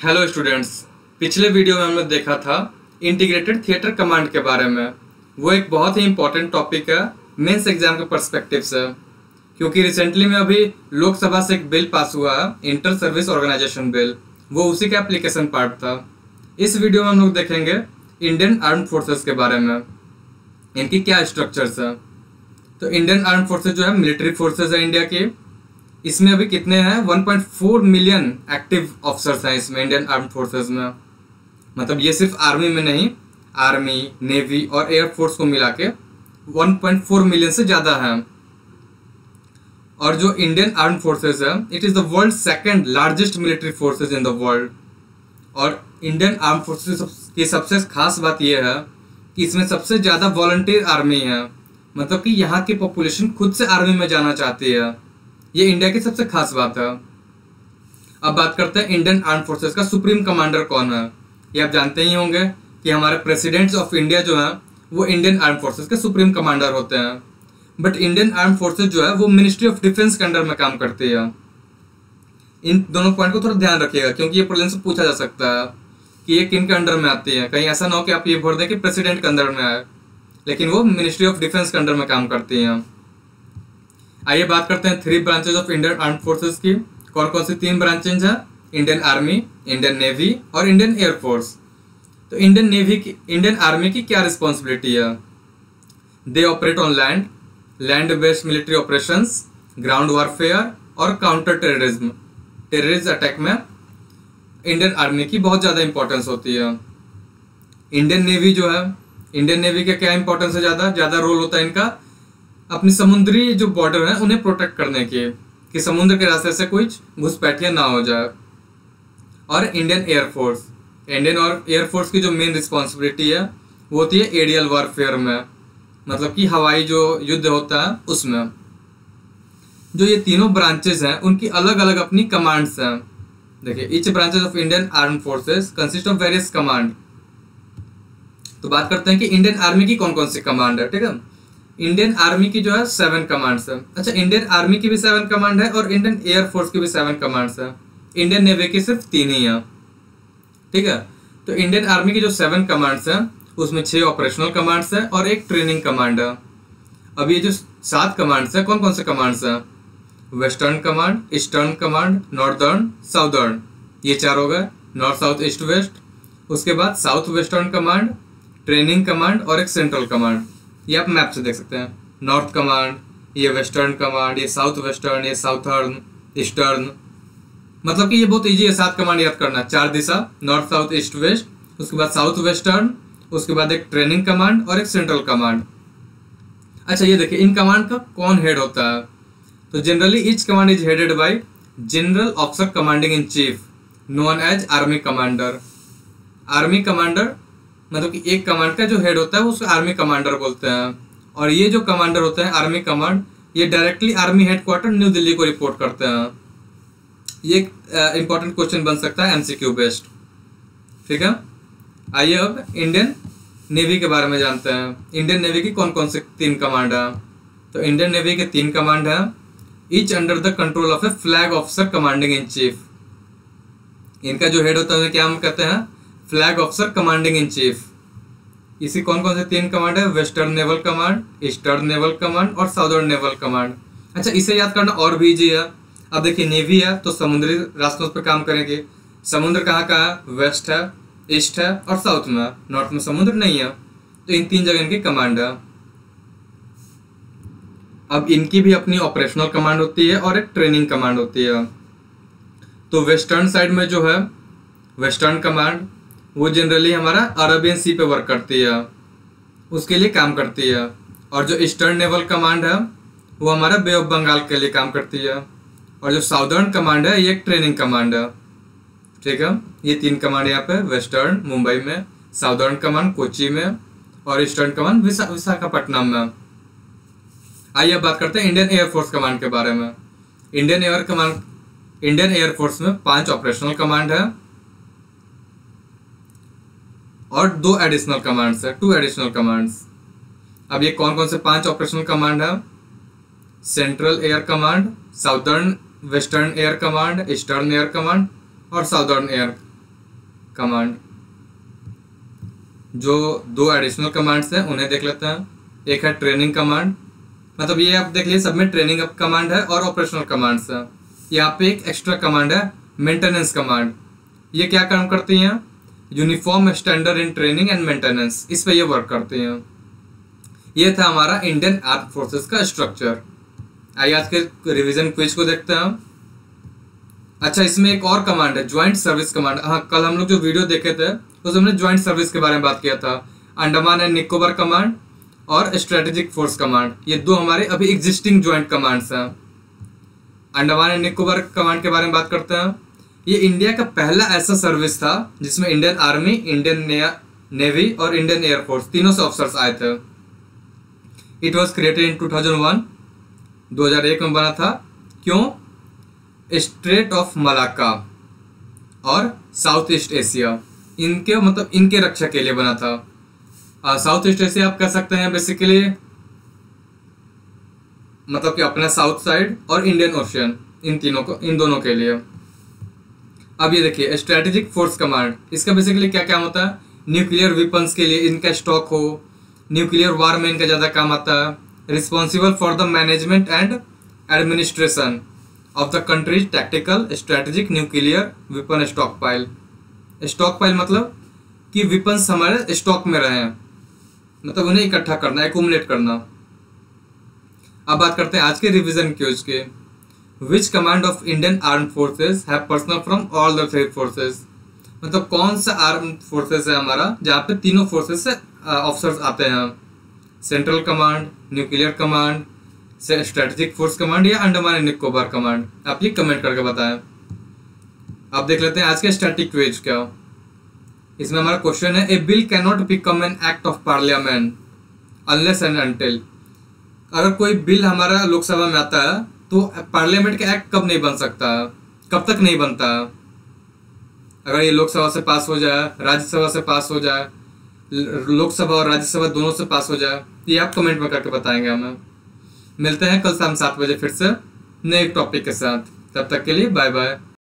Hello students, पिछले video में हमने देखा था इंटीग्रेटेड थिएटर कमांड के बारे में। वो एक बहुत ही इंपॉर्टेंट टॉपिक है मेंस एग्जाम के पर्सपेक्टिव से, क्योंकि रिसेंटली में अभी लोकसभा से एक बिल पास हुआ है, इंटर सर्विस ऑर्गेनाइजेशन बिल। वो उसी का एप्लीकेशन पार्ट था। इस वीडियो में हम लोग देखेंगे इंडियन आर्म्ड फोर्सेस के बारे में, इनकी क्या स्ट्रक्चर्स है। तो इंडियन आर्म्ड फोर्सेस जो है मिलिट्री फोर्सेस है इंडिया की। इसमें अभी कितने हैं? 1.4 मिलियन एक्टिव ऑफिसर्स हैं इसमें इंडियन आर्म्ड फोर्सेस में। मतलब ये सिर्फ आर्मी में नहीं, आर्मी, नेवी और एयर फोर्स को मिला के 1.4 मिलियन से ज़्यादा है। और जो इंडियन आर्म्ड फोर्सेस है, it is the world second largest military forces in the world. और इंडियन आर्म्ड फोर्सेस की सबसे खास बात यह है कि इसमें सबसे ज़्यादा वॉलंटियर आर्मी है। मतलब कि यहाँ की पॉपुलेशन खुद से आर्मी में जाना चाहती है। ये इंडिया की सबसे खास बात है। अब बात करते हैं इंडियन आर्म्ड फोर्सेस का सुप्रीम कमांडर कौन है। ये आप जानते ही होंगे कि हमारे प्रेसिडेंट्स ऑफ इंडिया जो है वो इंडियन आर्म्ड फोर्सेस के सुप्रीम कमांडर होते हैं। बट इंडियन आर्म्ड फोर्सेस जो है वो मिनिस्ट्री ऑफ डिफेंस के अंडर में काम करती है। इन दोनों पॉइंट को थोड़ा ध्यान रखिएगा, क्योंकि ये प्रीलिम्स से पूछा जा सकता है कि ये किन के अंडर में आती है। कहीं ऐसा ना हो कि आप ये भर दें कि प्रेसिडेंट के अंदर में आए, लेकिन वो मिनिस्ट्री ऑफ डिफेंस के अंडर में काम करती हैं। आइए बात करते हैं 3 branches of Indian armed forces की। कौन कौन सी 3 ब्रांचेज हैं? इंडियन आर्मी, इंडियन नेवी और इंडियन एयर फोर्स। तो इंडियन आर्मी की क्या रिस्पॉन्सिबिलिटी है? They operate on land based military operations, ground warfare और काउंटर टेररिज्म अटैक में इंडियन आर्मी की बहुत ज़्यादा इंपॉर्टेंस होती है। इंडियन नेवी जो है, इंडियन नेवी का क्या इंपॉर्टेंस है? ज़्यादा रोल होता है इनका अपनी समुद्री जो बॉर्डर है उन्हें प्रोटेक्ट करने की, कि समुद्र के रास्ते से कोई घुसपैठिया ना हो जाए। और इंडियन एयर फोर्स की जो मेन रिस्पॉन्सिबिलिटी है वो होती है एरियल वॉरफेयर में, मतलब कि हवाई जो युद्ध होता है उसमें। जो ये तीनों ब्रांचेस हैं उनकी अलग अलग अपनी कमांड्स हैं। देखिए, each branches of Indian armed forces consist of various command. तो बात करते हैं कि इंडियन आर्मी की कौन कौन सी कमांड है। ठीक है, इंडियन आर्मी की जो है 7 कमांड्स है। अच्छा, इंडियन आर्मी की भी 7 कमांड है और इंडियन एयर फोर्स की भी 7 कमांड्स है। इंडियन नेवी की सिर्फ 3 ही है। ठीक है, तो इंडियन आर्मी की जो 7 कमांड्स है उसमें 6 ऑपरेशनल कमांड्स है और एक ट्रेनिंग कमांड है। अब ये जो 7 कमांड्स है, कौन कौन से कमांड्स है? Western command, eastern command, northern, southern, ये 4 हो गए। North, south, east, west. उसके बाद south western command, training command और एक सेंट्रल कमांड। ये आप मैप से देख सकते हैं। नॉर्थ कमांड, ये वेस्टर्न कमांड, ये साउथ वेस्टर्न, ये साउथर्न, ईस्टर्न। मतलब कि ये बहुत इजी है 7 कमांड याद करना। 4 दिशा, नॉर्थ, साउथ, ईस्ट, वेस्ट। उसके बाद साउथ वेस्टर्न, उसके बाद एक ट्रेनिंग कमांड और एक सेंट्रल कमांड। अच्छा, ये देखिए, इन कमांड का कौन हेड होता है? तो generally each command is headed by general officer commanding in chief, known as army commander. Army commander मतलब कि एक कमांड का जो हेड होता है उसको आर्मी कमांडर बोलते हैं। और ये जो कमांडर होते हैं आर्मी कमांड, ये directly army headquarter new Delhi को रिपोर्ट करते हैं। ये एक इंपॉर्टेंट क्वेश्चन बन सकता है एमसीक्यू बेस्ड। ठीक है, आइए अब इंडियन नेवी के बारे में जानते हैं। इंडियन नेवी की कौन कौन से 3 कमांड है? तो इंडियन नेवी के 3 कमांड है, each under the control of A flag officer commanding in chief. इनका जो हेड होता है क्या हम कहते हैं? Flag officer commanding in chief. इसी कौन कौन से 3 कमांड है? Western naval command, eastern naval command और साउदर्न नेवल कमांड। अच्छा, इसे याद करना और भी इजी है। अब देखिए, नेवी है तो समुद्री रास्तों पर काम करेंगे। समुद्र कहाँ कहाँ है? वेस्ट है, ईस्ट है और साउथ में है। नॉर्थ में समुद्र नहीं है। तो इन 3 जगह इनकी कमांड है। अब इनकी भी अपनी ऑपरेशनल कमांड होती है और एक ट्रेनिंग कमांड होती है। तो वेस्टर्न साइड में जो है वेस्टर्न कमांड, वो जनरली हमारा अरेबियन सी पे वर्क करती है, उसके लिए काम करती है। और जो ईस्टर्न नेवल कमांड है वो हमारा बे ऑफ बंगाल के लिए काम करती है। और जो साउदर्न कमांड है ये एक ट्रेनिंग कमांड है। ठीक है, ये 3 कमांड यहाँ पे, वेस्टर्न मुंबई में, साउदर्न कमांड कोची में और ईस्टर्न कमांड विशाखापट्टनम में। आइए बात करते हैं इंडियन एयर फोर्स कमांड के बारे में। इंडियन एयर फोर्स में 5 ऑपरेशनल कमांड है और 2 एडिशनल कमांड्स है, 2 एडिशनल कमांड्स। अब ये कौन कौन से 5 ऑपरेशनल कमांड है? Central air command, southern western air command, eastern air command और साउदर्न एयर कमांड। जो दो एडिशनल कमांड्स हैं उन्हें देख लेते हैं। एक है ट्रेनिंग कमांड, मतलब ये आप देख लीजिए सब में ट्रेनिंग कमांड है और ऑपरेशनल कमांड्स है। यहाँ पे एक एक्स्ट्रा कमांड है मेंटेनेंस कमांड। ये क्या काम करती हैं? Uniform standard in training and maintenance, इस पे ये वर्क करती हैं। ये था हमारा इंडियन आर्म फोर्सेस का स्ट्रक्चर। आइए आज के रिवीजन क्विज को देखते हैं हम। अच्छा, इसमें एक और कमांड है ज्वाइंट सर्विस कमांड। हाँ, कल हम लोग जो वीडियो देखे थे उसमें हमने ज्वाइंट सर्विस के बारे में बात किया था। अंडमान एंड निकोबार कमांड और स्ट्रेटेजिक फोर्स कमांड, ये दो हमारे अभी एग्जिस्टिंग ज्वाइंट कमांड्स हैं। अंडमान एंड निकोबार कमांड के बारे में बात करते हैं। ये इंडिया का पहला ऐसा सर्विस था जिसमें इंडियन आर्मी, इंडियन नेवी और इंडियन एयरफोर्स तीनों से ऑफिसर्स आए थे। इट वॉज क्रिएटेड इन 2001, 2001 में बना था। क्यों? स्ट्रेट ऑफ मलाक्का और साउथ ईस्ट एशिया, इनके मतलब इनके रक्षा के लिए बना था। साउथ ईस्ट एशिया आप कह सकते हैं बेसिकली, मतलब कि अपना साउथ साइड और इंडियन ओशियन, इन दोनों के लिए। अब ये देखिए स्ट्रेटेजिक फोर्स कमांड, इसका बेसिकली क्या काम होता है? न्यूक्लियर वेपन्स के लिए इनका स्टॉक हो, न्यूक्लियर वार में इनका ज़्यादा काम आता है। Responsible for the management and administration of the countries tactical strategic nuclear weapon stock pile. Stock pile मतलब कि वेपन्स हमारे स्टॉक में रहे हैं, मतलब उन्हें इकट्ठा करना, एक्यूमुलेट करना। अब बात करते हैं आज के रिवीजन क्यूज के। विच command of Indian arm forces have personal from all the three forces, मतलब कौन सा आर्म फोर्सेस है हमारा जहाँ पे तीनों फोर्सेस से ऑफिसर्स आते हैं? Central command, nuclear command, strategic force command या अंडमान एंड निकोबार कमांड? आप ये कमेंट करके बताएं। अब देख लेते हैं आज के स्टैटिक क्विज क्या। इसमें हमारा क्वेश्चन है, a bill cannot become an act of parliament unless and until. अगर कोई बिल हमारा लोकसभा में आता है तो पार्लियामेंट का एक्ट कब नहीं बन सकता, कब तक नहीं बनता? अगर ये लोकसभा से पास हो जाए, राज्यसभा से पास हो जाए, लोकसभा और राज्यसभा दोनों से पास हो जाए, ये आप कमेंट में करके बताएंगे हमें। मिलते हैं कल शाम 7 बजे फिर से नए टॉपिक के साथ। तब तक के लिए बाय बाय।